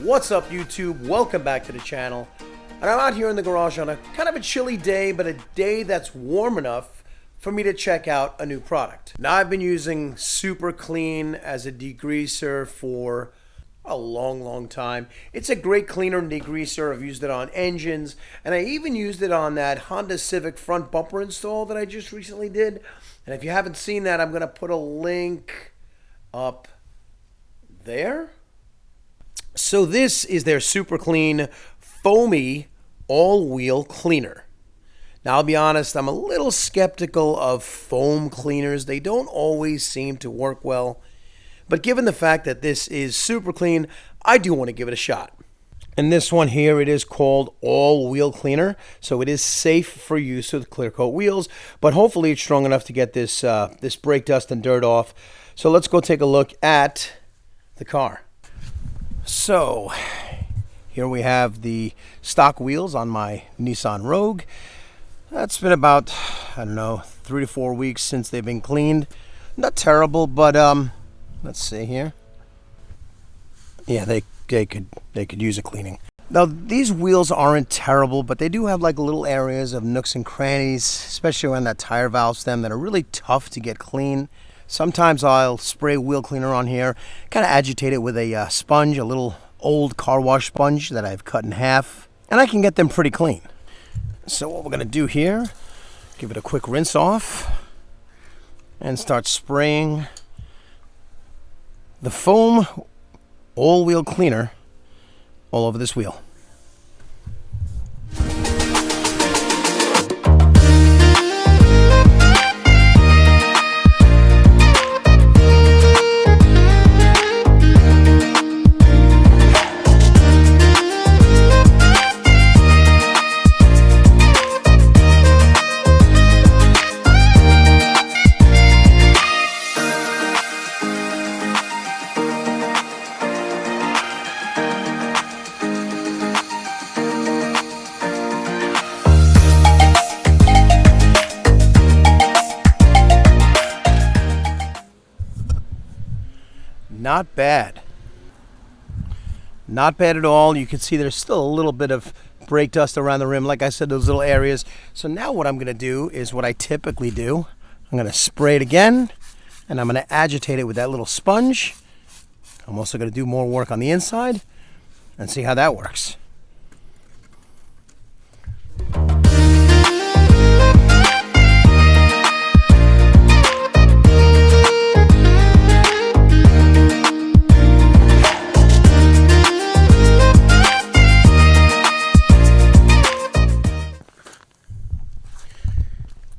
What's up, YouTube? Welcome back to the channel. And I'm out here in the garage on a kind of a chilly day, but a day that's warm enough for me to check out a new product. Now, I've been using Superclean as a degreaser for a long time. It's a great cleaner and degreaser. I've used it on engines, and I even used it on that Honda Civic front bumper install that I just recently did. And if you haven't seen that, I'm going to put a link up there. So this is their Superclean foamy all-wheel cleaner. Now, I'll be honest, I'm a little skeptical of foam cleaners. They don't always seem to work well. But given the fact that this is Superclean, I do want to give it a shot. And this one here, it is called all-wheel cleaner. So it is safe for use with clear coat wheels, but hopefully it's strong enough to get this, this brake dust and dirt off. So let's go take a look at the car. So here we have the stock wheels on my Nissan Rogue. That's been about, I don't know, 3 to 4 weeks since they've been cleaned. Not terrible, but let's see here. Yeah, they could use a cleaning. Now, these wheels aren't terrible, but they do have like little areas of nooks and crannies, especially around that tire valve stem, that are really tough to get clean. Sometimes I'll spray wheel cleaner on here, kind of agitate it with a sponge, a little old car wash sponge that I've cut in half, and I can get them pretty clean. So what we're going to do here, give it a quick rinse off, and start spraying the foam all-wheel cleaner all over this wheel. Not bad. Not bad at all. You can see there's still a little bit of brake dust around the rim. Like I said, those little areas. So now what I'm going to do is what I typically do. I'm going to spray it again, and I'm going to agitate it with that little sponge. I'm also going to do more work on the inside and see how that works.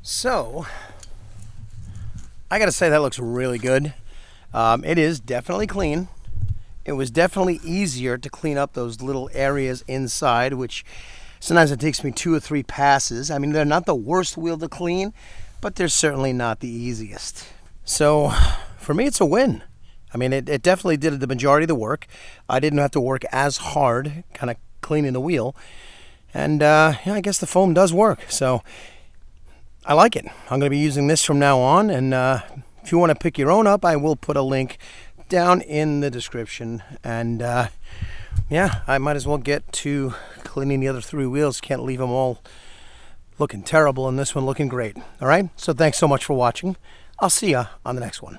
So, I gotta say that looks really good. It is definitely clean. It was definitely easier to clean up those little areas inside, which sometimes it takes me 2 or 3 passes. I mean, they're not the worst wheel to clean, but they're certainly not the easiest. So, for me, it's a win. I mean, it definitely did the majority of the work. I didn't have to work as hard, kind of cleaning the wheel. And, yeah, I guess the foam does work. So, I like it. I'm going to be using this from now on, and if you want to pick your own up, I will put a link down in the description. And yeah, I might as well get to cleaning the other 3 wheels. Can't leave them all looking terrible and this one looking great. All right, so thanks so much for watching. I'll see ya on the next one.